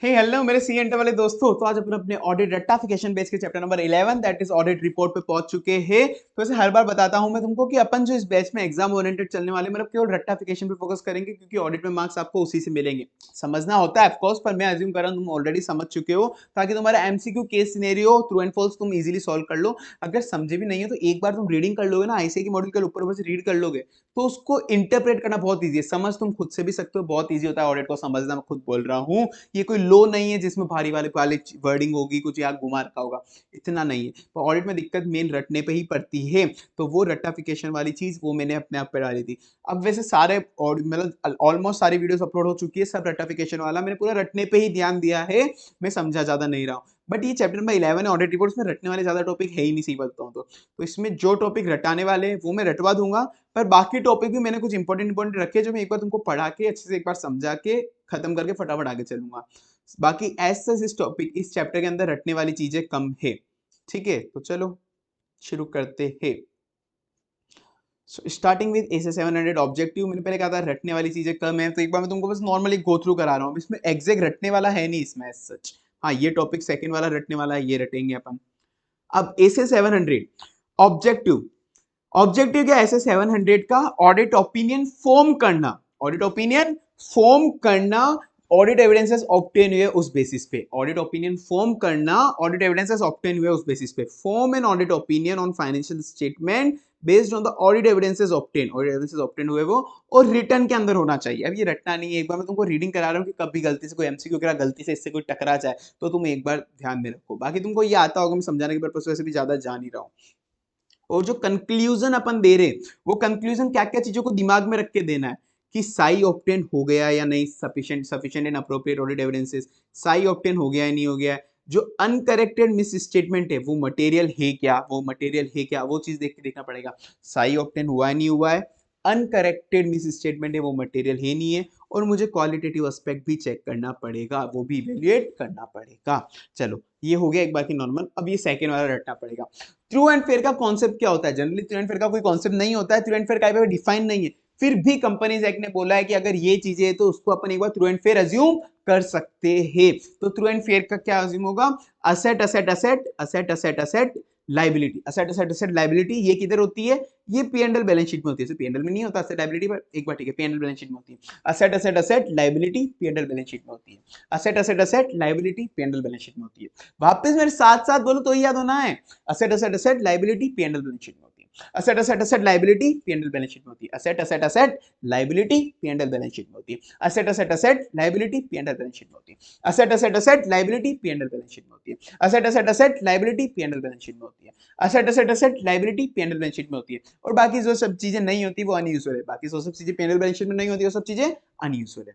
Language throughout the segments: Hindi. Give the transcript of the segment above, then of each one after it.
हेलो मेरे सी एंटर वाले दोस्तों। तो आज अपन अपने ऑडिट रेक्टिफिकेशन बेस के chapter number 11 that is audit report पे पहुंच चुके हैं। तो वैसे हर बार बताता हूं मैं तुमको कि अपन जो इस बैच में एग्जाम ओरिएंटेड चलने वाले मतलब केवल रेक्टिफिकेशन पे फोकस करेंगे, क्योंकि ऑडिट में मार्क्स आपको उसी से मिलेंगे। समझना होता है ऑफ कोर्स, पर मैं अज्यूम कर रहा हूं तुम ऑलरेडी समझ चुके हो, ताकि तुम्हारा MCQ case scenario true and false तुम इजीली सॉल्व कर लो। अगर समझे भी नहीं है तो एक बार तुम रीडिंग कर लोगे ना, आईसीए की मॉड्यूल के ऊपर से रीड कर लोगे तो उसको इंटरप्रेट करना बहुत ईजी है। समझ तुम खुद से भी सकते हो, बहुत ईजी होता है ऑडिट को समझना। मैं खुद बोल रहा हूँ, ये कोई लो नहीं है जिसमें भारी वाले वाले वर्डिंग होगी, कुछ याद घुमा रखा होगा, इतना नहीं है। तो ऑडिट में दिक्कत मेन रटने पे ही पड़ती है, तो वो रट्टाफिकेशन वाली चीज वो मैंने अपने आप पे डाली थी। अब वैसे सारे मतलब ऑलमोस्ट सारी वीडियोस अपलोड हो चुकी है, सब रट्टाफिकेशन वाला मैंने पूरा रटने पे ही ध्यान दिया है। मैं समझा ज्यादा नहीं रहा हूँ, बट ये चैप्टर नंबर 11 है ऑडिट रिपोर्ट्स में, रटने वाले ज्यादा टॉपिक है ही नहीं, सही बताता हूँ तो इसमें जो टॉपिक रटाने वाले हैं वो मैं रटवा दूंगा। पर बाकी टॉपिक भी मैंने कुछ इंपॉर्टेंट रखे, जो मैं एक बार तुमको पढ़ा के अच्छे से एक बार समझा के खत्म करके फटाफट आगे चलूंगा। बाकी एज सच इस टॉपिक इस चैप्टर के अंदर रटने वाली चीजें कम है। ठीक है, तो चलो शुरू करते हैं। Starting with S 700 objective. मैंने पहले कहा था रटने वाली चीजें कम है, तो एक बार मैं तुमको बस नॉर्मली गो थ्रू करा रहा हूँ। इसमें एग्जैक्ट रटने वाला है नहीं इसमें एज सच। हाँ, ये टॉपिक सेकंड वाला रटने वाला है, ये रटेंगे अपन। अब एस 700 ऑब्जेक्टिव। ऑब्जेक्टिव क्या ऐसे 700 का? ऑडिट ओपिनियन फॉर्म करना, ऑडिट ओपिनियन फॉर्म करना, ऑडिट एविडेंसेस ऑब्टेन हुए उस बेसिस पे। ऑडिट ओपिनियन फॉर्म करना, ऑडिट एविडेंसेस ऑब्टेन हुए उस बेसिस पे। Form an audit opinion on financial statement based on the audit evidences obtain. Audit evidences obtain हुए वो, और रिटर्न के अंदर होना चाहिए। अब ये रटना नहीं है, एक बार मैं तुमको रीडिंग करा रहा हूँ कि कभी गलती से कोई एमसीक्यू वगैरह गलती से इससे कोई टकरा जाए तो तुम एक बार ध्यान में रखो। बाकी तुमको ये आता होगा, मैं समझाने के पर्पस वैसे भी ज्यादा जान ही रहा हूँ। और जो कंक्लूजन अपन दे रहे, वो कंक्लूजन क्या क्या चीजों को दिमाग में रख के देना है कि साई ऑब्टेन हो गया या नहीं, sufficient and appropriate audit evidences, Sai obtain हो गया या नहीं हो गया। जो अनकरेक्टेड मिस स्टेटमेंट है वो मटेरियल है क्या, वो मटेरियल है क्या, वो चीज देख के देखना पड़ेगा। साई ऑब्टेन हुआ है नहीं हुआ है, अनकरेक्टेड मिस स्टेटमेंट है वो मटेरियल है नहीं है, और मुझे क्वालिटेटिव एस्पेक्ट भी चेक करना पड़ेगा, वो भी इवेल्युएट करना पड़ेगा। चलो ये हो गया एक बाकी नॉर्मल। अब ये सेकंड वाला रटना पड़ेगा। ट्रू एंड फेयर का कॉन्सेप्ट क्या होता है? जनरली ट्रू एंड फेयर का कोई कॉन्सेप्ट नहीं होता है, ट्रू एंड फेयर का डिफाइन नहीं है। फिर भी कंपनीज एक्ट ने बोला है कि अगर ये चीजें है तो उसको अपन एक बार ट्रू एंड फेयर अज्यूम कर सकते हैं। तो ट्रू एंड फेयर का क्या अज्यूम होगा? Asset asset asset asset asset asset liability, asset asset asset liability. ये किधर होती है? ये P and L balance sheet में होती है। पी एंड एल में नहीं होता असेट लाइबिलिटी, पर एक बार ठीक है, P and L balance sheet में होती है। Asset asset asset liability P and L balance sheet में होती है। Asset asset asset liability P and L balance sheet में होती है। वापस मेरे साथ साथ बोलो तो ही याद होना है। Asset asset asset liability P and L balance sheet में होती है। Asset asset asset liability P and L balance sheet में होती है। Asset asset asset liability P and L balance sheet में होती है। Asset asset asset liability P and L balance sheet में होती है। Asset asset asset liability P and L balance sheet में होती है। Asset asset asset liability P and L balance sheet में होती है। Asset asset asset liability P and L balance sheet में होती है। और बाकी जो सब चीजें नहीं होती वो अनयूजुअल है। बाकी जो सब चीजें P and L balance sheet में नहीं होती वो सब चीजें अनयूजुअल है।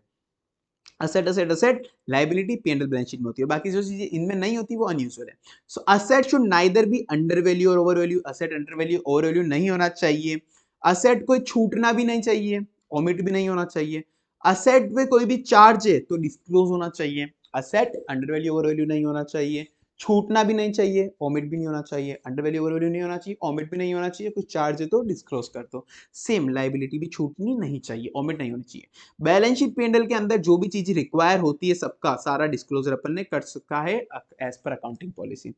Asset asset asset liability P and L balance sheet में होती है। बाकी जो चीजें इनमें नहीं होती वो अनयूजुअल है। So asset should neither be under value और over value. Asset under value over value नहीं होना चाहिए। असेट कोई छूटना भी नहीं चाहिए, ओमिट भी नहीं होना चाहिए। असेट पे कोई भी चार्ज है तो डिस्क्लोज होना चाहिए। Asset under value over value नहीं होना चाहिए, छूटना भी नहीं चाहिए, ओमिट भी नहीं होना चाहिए। अंडर वैल्यू ओवर वैल्यू नहीं होना चाहिए, ओमिट भी नहीं होना चाहिए। कुछ चार्ज है तो डिस्क्लोज कर दो। सेम लाइबिलिटी भी छूटनी नहीं चाहिए, ओमिट नहीं होनी चाहिए। बैलेंस शीट P&L के अंदर जो भी चीज रिक्वायर होती है सबका सारा डिस्क्लोजर अपन ने कर सका है as per accounting policy.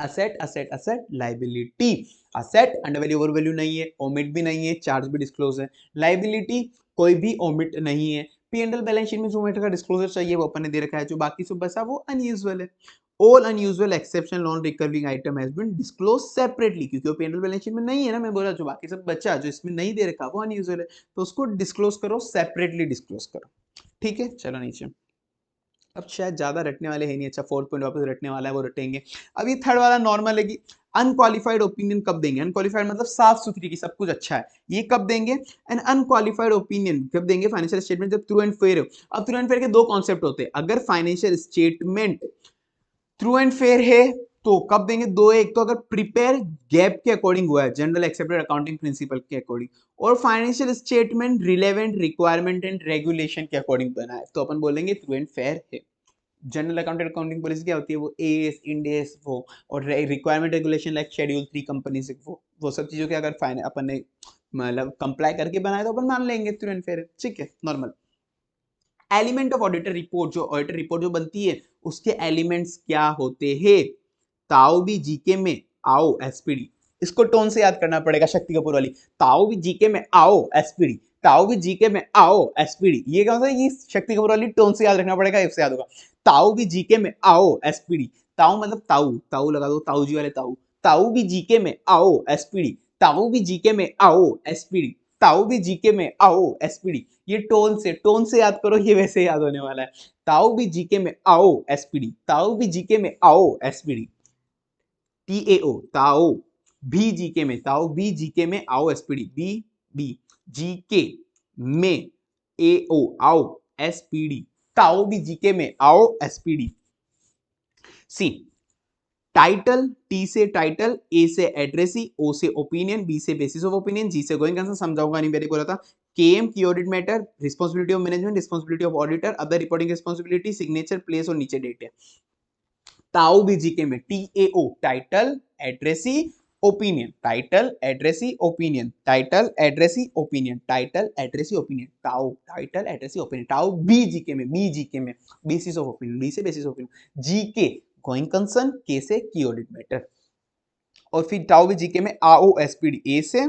Asset asset asset liability, asset under value over value नहीं है, ओमिट भी नहीं है, चार्ज भी डिस्क्लोज है। लाइबिलिटी कोई भी ओमिट नहीं है। P&L बैलेंस शीट में जो मेटर का डिस्क्लोजर चाहिए वो अपन ने दे रखा है, जो बाकी सब बचा वो अनयूजुअल है। All unusual exception non recurring item has been disclose separately, क्योंकि वो P&L बैलेंस शीट में नहीं है ना। मैं बोला जो बाकी सब बचा जो इसमें नहीं दे रखा वो अनयूजुअल है, तो उसको डिस्क्लोज करो, सेपरेटली डिस्क्लोज करो। ठीक है, चलो नीचे। अब शायद ज्यादा रटने वाले है नहीं। अच्छा, फोर्थ पॉइंट वापस रटने वाला है, वो रटेंगे। अब ये थर्ड वाला नॉर्मल है कि अनक्वालिफाइड ओपिनियन कब देंगे? अनक्वालिफाइड मतलब साफ सुथरी की सब कुछ अच्छा है, ये कब देंगे? एन अनक्वालिफाइड ओपिनियन कब देंगे? फाइनेंशियल स्टेटमेंट जब ट्रू एंड फेयर हो। अब ट्रू एंड फेयर के दो कॉन्सेप्ट होते हैं। अगर financial statement true and fair है तो कब देंगे? दो, एक तो अगर प्रिपेयर गैप के अकॉर्डिंग हुआ है, जनरल एक्सेप्टेड अकाउंटिंग प्रिंसिपल के अकॉर्डिंग, और financial statement relevant requirement and regulation के अकॉर्डिंग बना है, तो अपन बोलेंगे ट्रू एंड फेयर है। जनरल अकाउंटेंट अकाउंटिंग पॉलिसी क्या होती है? वो एस इंडेस वो, और requirement regulation like schedule 3 company से वो सब चीजों के अगर फाइन अपन ने मतलब कंप्लाई करके बनाए तो अपन मान लेंगे ट्रू एंड फेयर है। ठीक है, normal. Element of auditor report, जो ऑडिटर रिपोर्ट जो बनती है उसके एलिमेंट्स क्या होते हैं? ताओ भी जीके में आओ एसपीडी, इसको टोन से याद करना पड़ेगा, शक्ति कपूर वाली। ताओ भी जीके में आओ एसपीडी, ताओ भी जीके में आओ एसपीडी, ये क्या होता है? ये शक्ति कपूर वाली टोन से याद रखना पड़ेगा, इससे याद होगा। ताओ भी जीके में आओ एसपीडी, ताऊ मतलब ताऊ, ताऊ लगा दो, ताऊ जी वाले ताऊ। ताऊ भी जीके में आओ एसपीडी, ताऊ भी जीके में आओ एसपीडी, ताऊ भी जीके में आओ एसपीडी। ये टोन से याद करो, ये वैसे याद होने वाला है। ताऊ भी जीके में आओ एसपीडी, ताऊ भी जीके में आओ एसपीडी। TAO ताओ भी जीके में, ताओ भी जीके में आओ एसपीडी, बी बी जीके में AO आओ एसपीडी, ताओ भी जीके में आओ एसपीडी। सी टाइटल, T से टाइटल, A से एड्रेसी, O से ओपिनियन, B से बेसिस ऑफ ओपिनियन, G से गोइंग कंसर्न, समझाऊंगा नहीं, मैंने बोला था। KM की audit matter, responsibility of management, responsibility of auditor, other reporting responsibility, signature, place और नीचे डेट है। ताऊ भी जीके में TAO title addressee opinion, title addressee opinion, title addressee opinion, title addressee opinion, ताऊ टाइटल एड्रेसी ओपिनियन। ताऊ बी जीके में, बी जीके में बेसिस ऑफ ओपिनियन, बी से basis of opinion, GK going concern, के से की ऑडिट मैटर। और फिर ताऊ भी जीके में आओ एसपीडी, ए से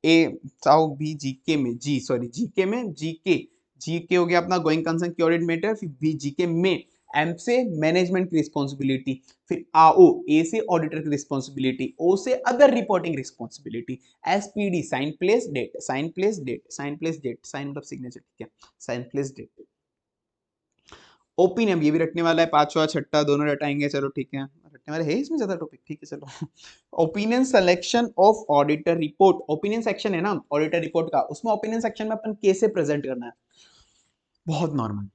ए, ताऊ भी जीके में जी, सॉरी जीके में जीके, जीके हो गया अपना गोइंग कंसर्न की ऑडिट मैटर। फिर बी जीके में एम से मैनेजमेंट की रिस्पॉन्सिबिलिटी, फिर आओ ए से ऑडिटर की रिस्पॉन्सिबिलिटी, ओ से other reporting responsibility, SPD sign place date, sign place date, sign place date, sign मतलब सिग्नेचर, ठीक है, साइन प्लेस डेट। ओपिनियन ये भी रटने वाला है, पांचवा छठा दोनों रटाएंगे, चलो ठीक है, रटने वाले है इसमें ज्यादा टॉपिक, ठीक है चलो। Opinion selection of auditor report, opinion section है ना ऑडिटर रिपोर्ट का, उसमें ओपिनियन सेक्शन में अपन कैसे प्रेजेंट करना है, बहुत नॉर्मल।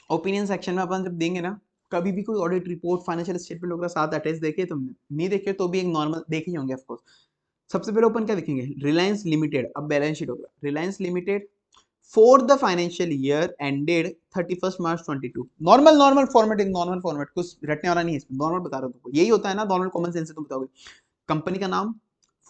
ओपिनियन सेक्शन में अपन जब देंगे ना, कभी भी कोई ऑडिट रिपोर्ट फाइनेंशियल स्टेटमेंट वगैरह साथ अटैच देखे तुमने, नहीं देखे तो भी एक नॉर्मल देखे ही होंगे ऑफ कोर्स। सबसे पहले ओपन क्या देखेंगे, रिलायंस लिमिटेड, अब बैलेंस शीट होगा, Reliance limited for the financial year ended 31 March 22। Normal normal format, एक नॉर्मल फॉर्मेट, कुछ रटने वाला नहीं है इसमें, नॉर्मल बता रहा हूँ तुमको, यही होता है ना नॉर्मल कॉमन सेंस से तुम बताओगे। कंपनी का नाम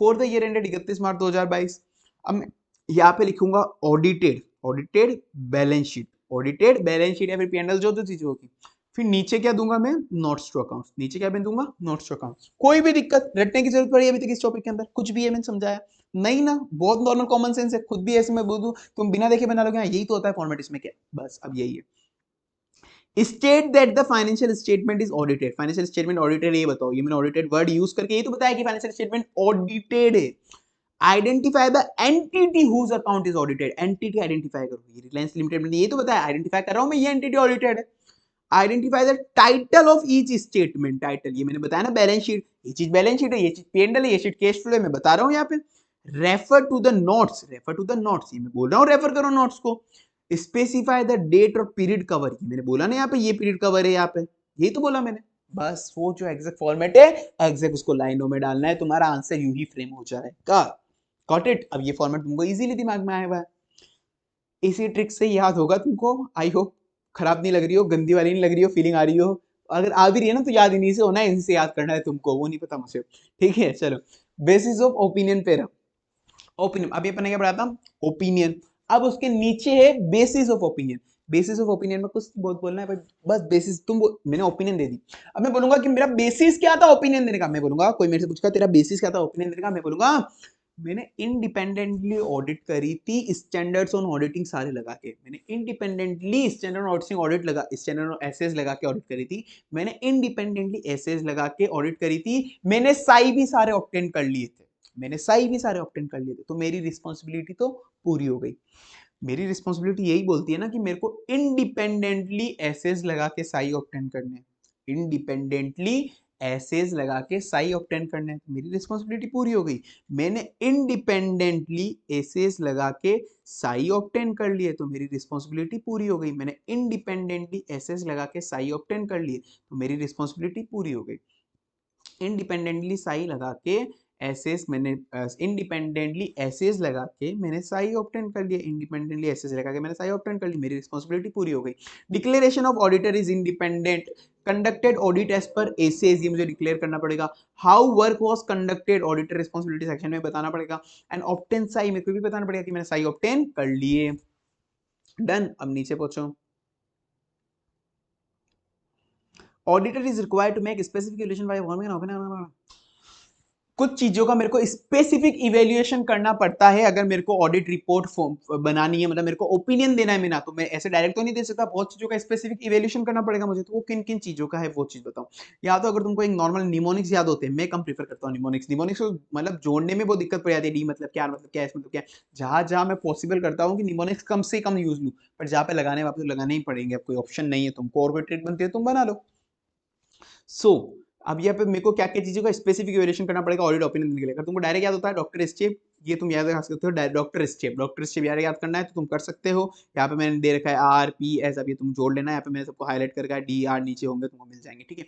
फॉर द ईयर एंडेड 31 मार्च 2022। अब मैं यहाँ पे लिखूंगा audited, audited balance sheet, audited balance sheet या फिर P&L जो जो चीजें होगी। फिर नीचे क्या दूंगा मैं, नोट्स टू अकाउंट्स, नीचे क्या दूंगा, नोट्स टू अकाउंट्स। कोई भी दिक्कत रटने की जरूरत पड़ी अभी तक इस टॉपिक के अंदर, कुछ भी है मैंने समझाया नहीं ना, बहुत नॉर्मल कॉमन सेंस है, खुद भी ऐसे मैं बोल दूं तुम बिना देखे बना लोगे, यही तो होता है फॉर्मेट इसमें, क्या बस अब यही है। State that the financial statement is audited, financial statement audited, ये बताओ, ये मैंने ऑडिटेड वर्ड यूज करके ये तो बताया कि फाइनेंशियल स्टेटमेंट ऑडिटेड है। Identify the entity whose account is audited, entity identify करो, ये रिलायंस लिमिटेड में ये तो बताया, आइडेंटिफाई कर रहा हूं मैं, ये एंटिटी ऑडिटेड है। Identify the title of each statement, title ये मैंने बताया ना बैलेंस शीट, ये चीज बैलेंस शीट है, ये चीज P&L है, ये शीट कैश फ्लो है, मैं बता रहा हूं यहाँ पे। Refer to the notes, refer to the notes, ये मैं बोल रहा हूँ रेफर करो नोट्स को। स्पेसिफाई द डेट और पीरियड कवर, ये मैंने बोला ना यहाँ पे, ये पीरियड कवर है यहाँ पे, यही तो बोला मैंने। बस वो जो एग्जैक्ट फॉर्मेट है, एग्जैक्ट उसको लाइनों में डालना है, तुम्हारा आंसर यूं ही फ्रेम हो जाएगा। Got it? अब ये फॉर्मेट तुमको इजीली दिमाग में आया हुआ है, इसी ट्रिक से याद होगा तुमको, आई होप खराब नहीं लग रही हो, गंदी वाली नहीं लग रही हो, फीलिंग आ रही हो, अगर आ भी रही है ना तो याद इन्हीं से होना है, इनसे याद करना है तुमको, वो नहीं पता मुझे, ठीक है चलो। बेसिस ऑफ ओपिनियन पे रहा, ओपिनियन, अब ये अपने क्या पढ़ा था, ओपिनियन। अब उसके नीचे है basis of opinion, basis of opinion में कुछ बहुत बोलना है भाई, बस बेसिस, मैंने ओपिनियन दे दी, अब मैं बोलूंगा कि मेरा बेसिस क्या था ओपिनियन देने का, मैं बोलूंगा, कोई मेरे से पूछेगा तेरा बेसिस क्या था ओपिनियन देने का, मैं बोलूंगा मैंने इंडिपेंडेंटली ऑडिट करी थी, स्टैंडर्ड्स ऑन ऑडिटिंग सारे लगा के, मैंने इंडिपेंडेंटली स्टैंडर्ड ऑडिटिंग ऑडिट लगा, स्टैंडर्ड एसएस लगा के ऑडिट करी थी, मैंने इंडिपेंडेंटली एसएस लगा के ऑडिट करी थी, मैंने साई भी सारे ऑब्टेन कर लिए थे, मैंने साई भी सारे ऑब्टेन कर लिए थे, तो मेरी रिस्पॉन्सिबिलिटी तो पूरी हो गई। मेरी रिस्पॉन्सिबिलिटी यही बोलती है ना कि मेरे को इंडिपेंडेंटली एसेस लगा के साई ऑब्टेन करने, इंडिपेंडेंटली एसेस लगा के साई ऑब्टेन करने, तो मेरी रिस्पॉन्सिबिलिटी पूरी हो गई। मैंने इंडिपेंडेंटली एसेस लगा के साई ऑब्टेन कर लिए, तो मेरी रिस्पॉन्सिबिलिटी पूरी हो गई। मैंने इंडिपेंडेंटली एसेस लगा के साई ऑब्टेन कर लिए, तो मेरी रिस्पॉन्सिबिलिटी पूरी हो गई। इंडिपेंडेंटली साई लगा के एसेस, मैंने इंडिपेंडेंटली एसेस लगा के मैंने साई ऑब्टेन कर लिया, इंडिपेंडेंटली एसेस लगा के मैंने साई ऑब्टेन कर ली, मेरी रिस्पॉन्सिबिलिटी पूरी हो गई। Declaration of auditor is independent, conducted audit as per SAs, ये मुझे डिक्लेयर करना पड़ेगा। How work was conducted auditor responsibility section में बताना पड़ेगा। एंड ऑब्टेन साई, मेरे को भी बताना पड़ेगा कि मैंने साई ऑब्टेन कर लिए। डन। अब नीचे पहुंचो। Auditor is required to make specific evaluation by government. कुछ चीजों का मेरे को स्पेसिफिक इवेल्युएशन करना पड़ता है अगर मेरे को ऑडिट रिपोर्ट बनानी है, मतलब मेरे को ओपिनियन देना है मेरा, तो मैं ऐसे डायरेक्ट तो नहीं दे सकता, बहुत चीजों का स्पेसिफिक इवेल्युएशन करना पड़ेगा मुझे। तो वो किन किन चीजों का है वो चीज बताओ। या तो अगर तुमको एक नॉर्मल निमोनिक्स याद होते हैं, मैं कम प्रीफर करता हूँ निमोनिक्स। निमोनिक्स को मतलब जोड़ने में बहुत दिक्कत पड़ जाती है, डी मतलब क्या, मतलब क्या, मतलब क्या। जहां जहां मैं पॉसिबल करता हूँ कि निमोनिक्स कम से कम यूज लूँ, पर जहाँ पे लगाने वापस लगाने ही पड़ेंगे, अब कोई ऑप्शन नहीं है, तुमको और कोई ट्रीट बनती है तुम बना लो। सो अब यहाँ पे मेरे को क्या क्या चीजों का स्पेसिफिक वेरिएशन करना पड़ेगा ऑडिट ओपिनियन देने के लिए। अगर तुमको डायरेक्ट याद होता है डॉक्टर स्टेप, ये तुम याद रख सकते हो, डॉक्टर स्टेप, डॉक्टर स्टेप याद करना है तो तुम कर सकते हो। यहाँ पे मैंने दे रखा है आर पी एस, अब ये तुम जोड़ लेना है, यहाँ पे मैंने सबको हाईलाइट करके डी आर नीचे होंगे तुमको मिल जाएंगे, ठीक है।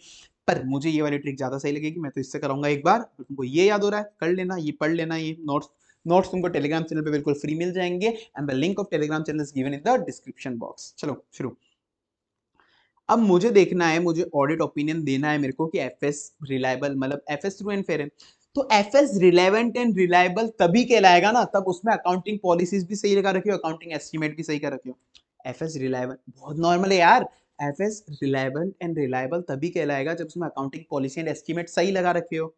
पर मुझे ये वाली ट्रिक ज्यादा सही लगेगी, मैं तो इससे कराऊंगा एक बार, तो तुमको ये याद हो रहा है कर लेना, ये पढ़ लेना, ये नोट्स नोट्स तुमको टेलीग्राम चैनल पे बिल्कुल फ्री मिल जाएंगे, and the link of Telegram channel is given in the description box. चलो शुरू। अब मुझे देखना है, मुझे ऑडिट ओपिनियन देना है मेरे को कि एफएस रिलायबल, मतलब एफएस ट्रू एंड फेयर है। तो एफएस रिलेवेंट एंड रिलायबल तभी कहलाएगा ना, तब उसमें अकाउंटिंग पॉलिसीज भी सही लगा रखी हो, अकाउंटिंग एस्टीमेट भी सही कर रखी हो। एफएस रिलायबल बहुत नॉर्मल है यार। एफएस रिलायबल एंड रिलायबल तभी कहलाएगा जब उसमें अकाउंटिंग पॉलिसी एंड एस्टीमेट सही लगा रखे हो।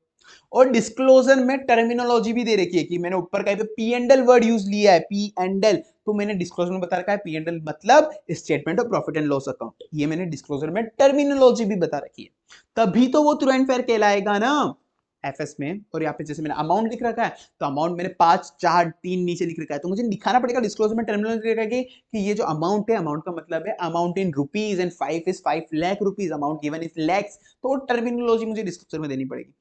और डिस्क्लोजर में टर्मिनोलॉजी भी दे रखी है कि मैंने ऊपर कहीं पे P and L word use लिया है, पी एंड एल, तो मैंने डिस्क्लोजर में बता रखा है पी एंड एल मतलब statement of profit and loss account, ये मैंने डिस्क्लोजर में टर्मिनोलॉजी भी बता रखी है, तभी तो वो ट्रू एंड फेयर कहलाएगा ना एफएस में। और यहाँ पे जैसे मैंने अमाउंट लिख रखा है, तो अमाउंट मैंने 5 4 3 नीचे लिख रखा है, तो मुझे दिखाना पड़ेगा डिस्क्लोजर में टर्मिनोलॉजी लिखा है कि ये जो अमाउंट है, अमाउंट का मतलब है amount in rupees and 5 lakh rupees, amount given is lakhs, तो टर्मिनोलॉजी मुझे डिस्क्लोजर में देनी पड़ेगी।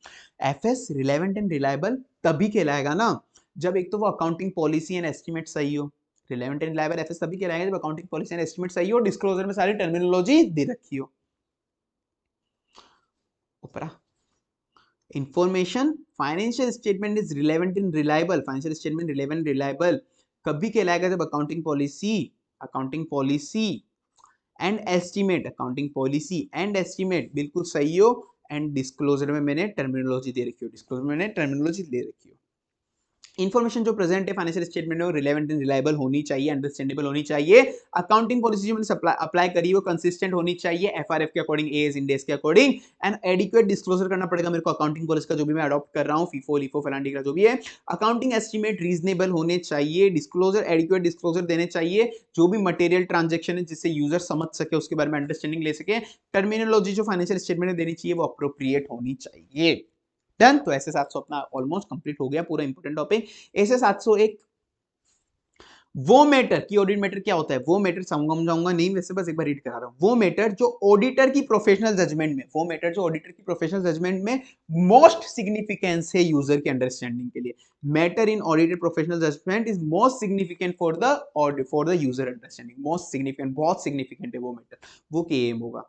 एफएस रिलेवेंट एंड रिलायबल तभी कहलाएगा ना जब एक तो वो अकाउंटिंग पॉलिसी एंड एस्टिमेट सही हो। रिलेवेंट एंड रिलायबल एफएस तभी कहलाएगा जब अकाउंटिंग पॉलिसी एंड एस्टिमेट सही हो, डिस्क्लोजर में सारी टर्मिनोलॉजी दे रखी हो। ऊपरा information financial statement is relevant and reliable, financial statement relevant reliable कभी कहलाएगा जब accounting policy and estimate, accounting policy and estimate बिल्कुल सही हो, एंड डिस्क्लोजर में मैंने टर्मिनोलॉजी दे रखी हो, डिस्क्लोजर में मैंने टर्मिनोलॉजी दे रखी हो। इन्फॉर्मेशन जो प्रेजेंट है फाइनेंशियल स्टेटमेंट में वो रिलेवेंट एंड रिलायबल होनी चाहिए, अंडरस्टैंडेबल होनी चाहिए। अकाउंटिंग पॉलिसी जो मैंने अप्लाई करी वो कंसिस्टेंट होनी चाहिए एफआरएफ के अकॉर्डिंग, एज इंडेस के अकॉर्डिंग, एंड एडिक्वेट डिस्क्लोजर करना पड़ेगा मेरे को अकाउंटिंग पॉलिसी का जो भी मैं अडॉप्ट कर रहा हूँ, फीफो लिफो फलांडी का जो भी है। अकाउंटिंग एस्टिमेट रीजनेबल होने चाहिए, डिस्क्लोजर एडिक्वेट डिस्क्लोजर देने चाहिए, जो भी मटेरियल ट्रांजेक्शन है जिससे यूजर समझ सके, उसके बारे में अंडरस्टैंडिंग ले सके। टर्मिनोलॉजी जो फाइनेंशियल स्टेटमेंट में देनी चाहिए वो अप्रोप्रिएट होनी चाहिए। डन। तो ऐसे 700 अपना ऑलमोस्ट कंप्लीट हो गया पूरा इंपोर्टेंट टॉपिक। ऐसे 701 वो मैटर की ऑडिट मैटर क्या होता है, वो मैटर समझाऊंगा नहीं, वैसे बस एक बार रीड करा रहा हूं। वो मैटर जो ऑडिटर की प्रोफेशनल जजमेंट में, वो मैटर जो ऑडिटर की प्रोफेशनल जजमेंट में मोस्ट सिग्निफिकेंस है यूजर की अंडरस्टैंडिंग के लिए। Matter in auditor professional judgement is most significant for the user understanding, most significant, बहुत सिग्निफिकेंट है वो मैटर, वो केएम होगा।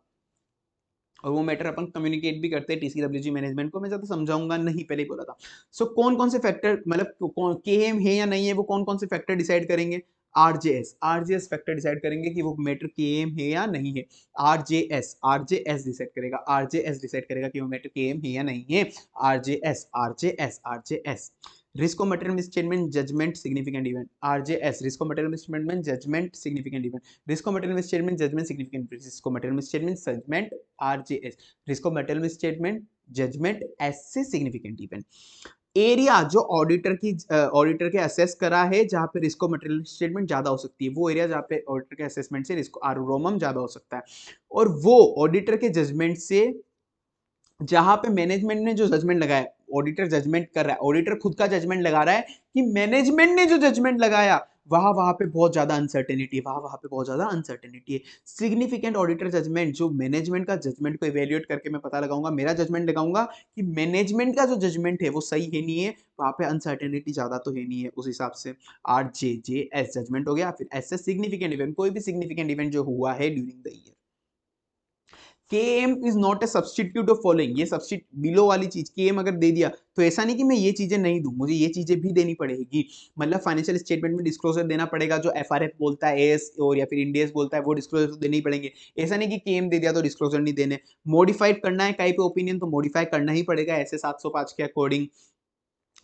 और वो मैटर अपन कम्युनिकेट भी करते हैं टीसीडब्ल्यूजी मैनेजमेंट को, मैं ज्यादा समझाऊंगा नहीं, पहले ही बोला था। सो कौन कौन से फैक्टर, मतलब केएम है या नहीं है, वो कौन कौन से फैक्टर डिसाइड करेंगे, आरजेएस फैक्टर डिसाइड करेंगे कि वो मैटर केएम है या नहीं है। आरजेएस डिसाइड करेगा, कि वो मैटर केएम है या नहीं है। RJS risk of material statement judgement significant event, RJS risk of material statement judgement significant event, risk of material statement judgement significant, risk of material statement judgement RJS, risk of material statement judgement S से सिग्निफिकेंट इवेंट। एरिया जो ऑडिटर के असेस करा है जहां पे रिस्क ऑफ मटेरियल स्टेटमेंट ज्यादा हो सकती है, वो एरिया जहां पे ऑडिटर के असेसमेंट से रिस्क आरोमम ज्यादा हो सकता है। और वो ऑडिटर के जजमेंट से जहां पे मैनेजमेंट ने जो जजमेंट लगाया, ऑडिटर जजमेंट कर रहा है, ऑडिटर खुद का जजमेंट लगा रहा है कि मैनेजमेंट ने जो जजमेंट लगाया वहां पे बहुत ज्यादा अनसर्टेनिटी है, वहां पे बहुत ज्यादा अनसर्टेनिटी है। सिग्निफिकेंट ऑडिटर जजमेंट जो मैनेजमेंट का जजमेंट को इवेल्युएट करके मैं पता लगाऊंगा, मेरा जजमेंट लगाऊंगा कि मैनेजमेंट का जो जजमेंट है वो सही है नहीं है, वहां पे अनसर्टेनिटी ज्यादा तो है नहीं है, उस हिसाब से आरजेजेएस जजमेंट हो गया। फिर एस सिग्निफिकेंट इवेंट, कोई भी सिग्निफिकेंट इवेंट जो हुआ है during the year. KM is not a substitute of following, ये सब्सटीट बिलो वाली चीज केएम अगर दे दिया तो ऐसा नहीं कि मैं ये चीजें नहीं दूं, मुझे ये चीजें भी देनी पड़ेगी। मतलब फाइनेंशियल स्टेटमेंट में डिस्क्लोजर देना पड़ेगा, जो एफआरएफ बोलता है एएस और या फिर इंडियस बोलता है वो डिस्क्लोजर तो देने ही पड़ेंगे। ऐसा नहीं कि केएम दे दिया तो डिस्क्लोजर नहीं देने। मॉडिफाइड करना है कहीं पे ओपिनियन तो मॉडिफाई करना ही पड़ेगा ऐसे 705 के अकॉर्डिंग।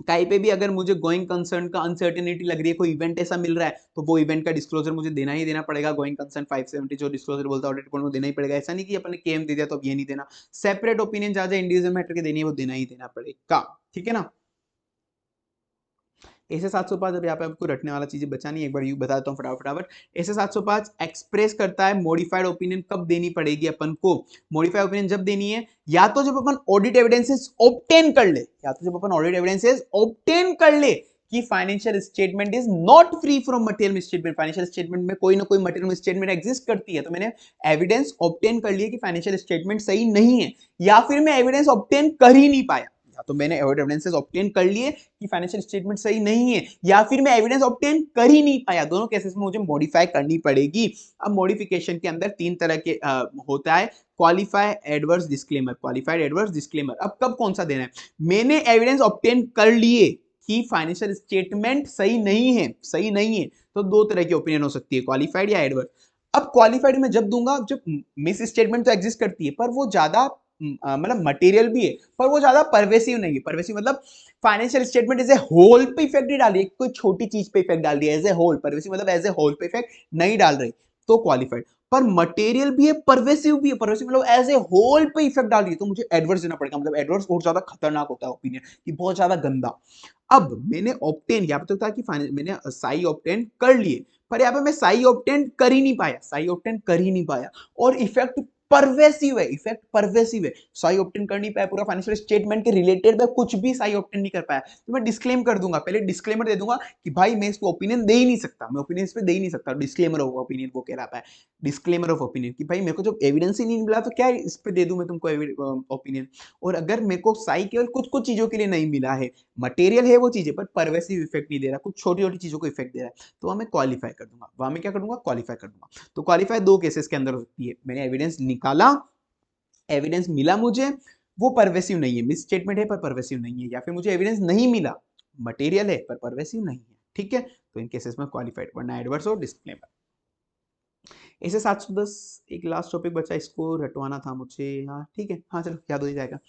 कहीं पे भी अगर मुझे गोइंग कंसर्न का अनसर्टेनिटी लग रही है, कोई इवेंट ऐसा मिल रहा है, तो वो इवेंट का डिस्क्लोजर मुझे देना ही देना पड़ेगा। गोइंग कंसर्न 570 जो डिस्क्लोजर बोलता है ऑडिट रिपोर्ट में देना ही पड़ेगा। ऐसा नहीं कि अपने केएम दे दिया तो अब ये नहीं देना। सेपरेट ओपिनियन जहाँ जहाँ इंडिविजुअल मैटर के देनी है वो देना ही देना पड़ेगा। ठीक है ना। ऐसे 705 अब यहाँ पे आपको रटने वाला चीजें बचा नहीं, एक बार यू बता देता हूँ फटाफट। ऐसे 705 एक्सप्रेस करता है मॉडिफाइड ओपिनियन कब देनी पड़ेगी अपन को। मॉडिफाइड ओपिनियन जब देनी है या तो जब अपन ऑडिट एविडेंसेस ऑब्टेन कर ले, या तो जब अपन ऑडिट एविडेंसेस ऑब्टेन कर ले कि financial statement is not free from material misstatement, financial statement में कोई ना कोई मटेरियल मिसस्टेटमेंट एग्जिस्ट करती है, तो मैंने एविडेंस ऑब्टेन कर लिया कि फाइनेंशियल स्टेटमेंट सही नहीं है, या फिर मैं एविडेंस ऑब्टेन कर ही नहीं पाया, या तो मैंने एविडेंसेस ऑब्टेन कर लिए कि फाइनेंशियल स्टेटमेंट सही नहीं है, या फिर मैं एविडेंस ऑब्टेन कर ही नहीं पाया, दोनों केसेस में मुझे मॉडिफाई करनी पड़ेगी। अब मॉडिफिकेशन के अंदर तीन तरह के होता है, qualify, adverse, disclaimer. Qualified, adverse, disclaimer. अब कब कौन सा देना है, मैंने एविडेंस ऑब्टेन कर लिए कि फाइनेंशियल स्टेटमेंट सही नहीं है, सही नहीं है, तो दो तरह की ओपिनियन हो सकती है, क्वालिफाइड या एडवर्स। अब क्वालिफाइड में जब दूंगा, जब मिस स्टेटमेंट तो एग्जिस्ट करती है पर वो ज्यादा मतलब मटेरियल भी है, पर वो ज्यादा परवेसिव नहीं है। परवेसिव मतलब financial statement as a whole पे इफेक्ट नहीं डाल रही है, कोई छोटी चीज पे इफेक्ट डाल रही है, एज ए होल। परवेसिव मतलब एज ए होल पे इफेक्ट नहीं डाल रही, तो क्वालिफाइड। पर मटेरियल भी है, परवेसिव भी है, परवेसिव मतलब एज ए होल पे इफेक्ट डाल रही है, तो मुझे एडवर्स देना पड़ेगा। मतलब एडवर्स और ज्यादा खतरनाक होता है ओपिनियन, कि बहुत ज्यादा गंदा। अब मैंने ऑब्टेन, यहाँ पे तो था कि मैंने साई ऑब्टेन कर लिए, पर यहाँ पे मैं साई ऑब्टेन कर ही नहीं पाया, साई ऑब्टेन कर ही नहीं पाया, और इफेक्ट परवेसिव है, इफेक्ट परवेसिव है। साई ऑब्टेन कर नहीं पाया, पूरा फाइनेंशियल स्टेटमेंट के रिलेटेड में कुछ भी साई ऑब्टेन नहीं कर पाया, तो मैं डिस्क्लेम कर दूंगा, पहले डिस्क्लेमर दे दूंगा कि भाई मैं इसको ओपिनियन दे ही नहीं सकता, मैं ओपिनियन इस पे दे ही नहीं सकता। डिस्क्लेमर ऑफ ओपिनियन वो कह रहा है, डिस्क्लेमर ऑफ ओपिनियन, कि भाई मेरे को जब एविडेंस ही नहीं मिला तो क्या इस पे दे दूं मैं तुमको ओपिनियन। और अगर मेरे को साई केवल कुछ कुछ चीजों के लिए नहीं मिला है, मटेरियल है वो चीजें, पर परवेसिव इफेक्ट नहीं दे रहा, कुछ छोटी छोटी चीजों को इफेक्ट दे रहा है, तो वहां मैं क्वालिफाई कर दूंगा, वहां मैं क्या कर दूंगा, क्वालिफाई कर दूंगा। तो क्वालिफाई दो केसेस के अंदर हो सकती है, मैंने एविडेंस निकाला, एविडेंस मिला मुझे, वो परवेसिव नहीं है, मिस स्टेटमेंट है पर परवेसिव नहीं है, या फिर मुझे एविडेंस नहीं मिला, मटेरियल है पर परवेसिव नहीं है। ठीक है, तो इन केसेस में क्वालिफाइड, वरना एडवर्स और डिस्क्लेमर। ऐसे 710 एक लास्ट टॉपिक बचा, इसको रटवाना था मुझे। हाँ ठीक है, हाँ चलो याद हो ही जाएगा।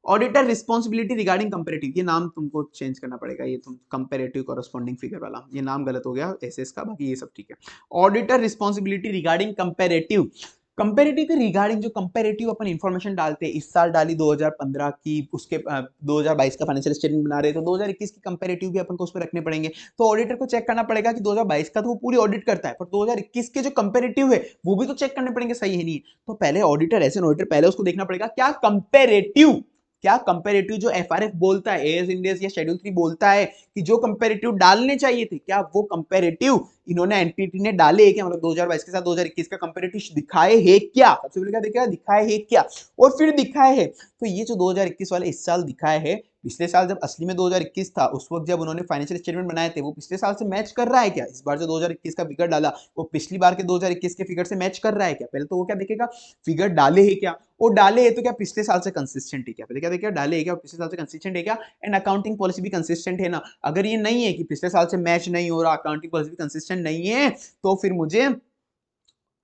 ऑडिटर रिस्पॉन्सिबिलिटी रिगार्डिंग कंपेरेटिव, ये नाम तुमको चेंज करना पड़ेगा, ये तुम कंपेरेटिव कॉरेस्पॉन्डिंग फिगर वाला, ये नाम गलत हो गया एसएस का, बाकी ये सब ठीक है। Auditor responsibility regarding comparative, comparative के रिगार्डिंग जो कंपेरेटिव अपन इंफॉर्मेशन डालते हैं, इस साल डाली 2015 की, उसके 2022 का फाइनेंशियल स्टेटमेंट बना रहे, तो 2021 की कंपेरेटिव भी अपन को उस पर रखने पड़ेंगे। तो ऑडिटर को चेक करना पड़ेगा कि 2022 का तो वो पूरी ऑडिट करता है, पर 2021 के जो कंपेरेटिव है वो भी तो चेक करने पड़ेंगे, सही है नहीं है। तो पहले ऑडिटर, ऐसे ऑडिटर पहले उसको देखना पड़ेगा क्या कंपेरेटिव, क्या कंपेरेटिव जो एफआरएफ बोलता है, एएस इंडेस या शेड्यूल 3 बोलता है कि जो कंपेरेटिव डालने चाहिए थे, क्या वो कंपेरेटिव इन्होंने एंटिटी ने डाले हैं क्या, मतलब 2022 के साथ 2021 का कंपेरेटिव दिखाए है क्या, सबसे पहले क्या देखा, दिखाए है क्या, और फिर दिखाए है। तो ये जो 2021 वाले इस साल दिखाए है, पिछले साल जब असली में 2021 था, उस वक्त जब उन्होंने फाइनेंशियल स्टेटमेंट बनाए थे, वो पिछले साल से मैच कर रहा है क्या, इस बार जो 2021 का फिगर डाला वो पिछली बार के 2021 के फिगर से मैच कर रहा है क्या, पहले तो वो क्या देखेगा, फिगर डाले है क्या, और डाले है तो क्या पिछले साल से कंसिस्टेंट है क्या, पहले क्या देखिए डाले है क्या, पिछले साल से कंसिस्टेंट है क्या, एंड अकाउंटिंग पॉलिसी भी कंसिस्टेंट है ना। अगर ये नहीं है कि पिछले साल से मैच नहीं हो रहा, अकाउंटिंग पॉलिसी भी कंसिस्टेंट नहीं है, तो फिर मुझे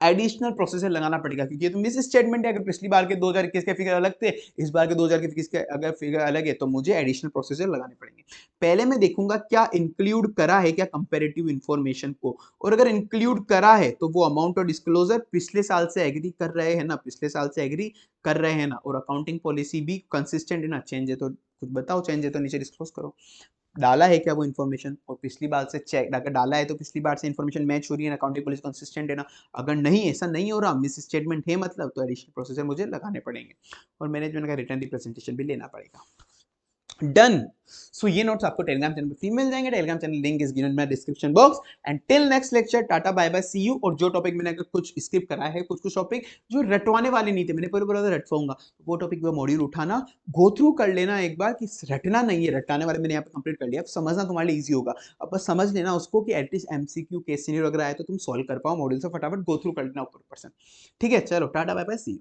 एडिशनल प्रोसेसर लगाना पड़ेगा, क्योंकि ये तो मिस स्टेटमेंट है। अगर पिछली बार के 2021 के फिगर अलग थे, इस बार के 2021 के अगर फिगर अलग है, तो मुझे एडिशनल प्रोसेसर लगाने पड़ेंगे। पहले मैं देखूंगा क्या इंक्लूड करा है क्या कंपैरेटिव इंफॉर्मेशन को, और अगर इंक्लूड करा है तो वो अमाउंट और डिस्क्लोजर पिछले साल से एग्री कर रहे हैं ना, पिछले साल से एग्री कर रहे हैं ना, और अकाउंटिंग पॉलिसी भी कंसिस्टेंट है ना, चेंज है तो कुछ बताओ, चेंज है तो नीचे डिस्क्लोज करो, डाला है क्या वो इन्फॉर्मेशन, और पिछली बार से चेक, अगर डाला है तो पिछली बार से इन्फॉर्मेशन मैच हो रही है ना, अकाउंटिंग पॉलिसी कंसिस्टेंट है ना। अगर नहीं, ऐसा नहीं हो रहा, मिस स्टेटमेंट है मतलब, तो एडिशनल प्रोसीजर मुझे लगाने पड़ेंगे, और मैनेजमेंट का रिटर्न रिप्रेजेंटेशन भी लेना पड़ेगा। डन। सो ये नोट्स आपको टेलीग्राम चैनल पे फ्री मिल जाएंगे, Telegram channel link is given in my description box. And till next lecture, tata bye bye, see you. और जो टॉपिक मैंने अगर कुछ स्किप करा है, कुछ कुछ टॉपिक जो रटवाने वाले नहीं थे, मैंने पहले बोला था रटवाऊंगा, वो टॉपिक वो मॉड्यूल उठाना, गो थ्रू कर लेना एक बार, कि रटना नहीं है, रटाने वाले मैंने यहाँ पे कंप्लीट कर लिया, अब समझना तुम्हारे लिए ईजी होगा। अब बस समझ लेना उसको कि एटलीस्ट एमसीक्यू केस सीनियर अगर आए तो तुम सॉल्व कर पाओ, मॉड्यूल से फटाफट गो थ्रू कर लेना ऊपर परसेंट। ठीक है, चलो tata bye bye, see you.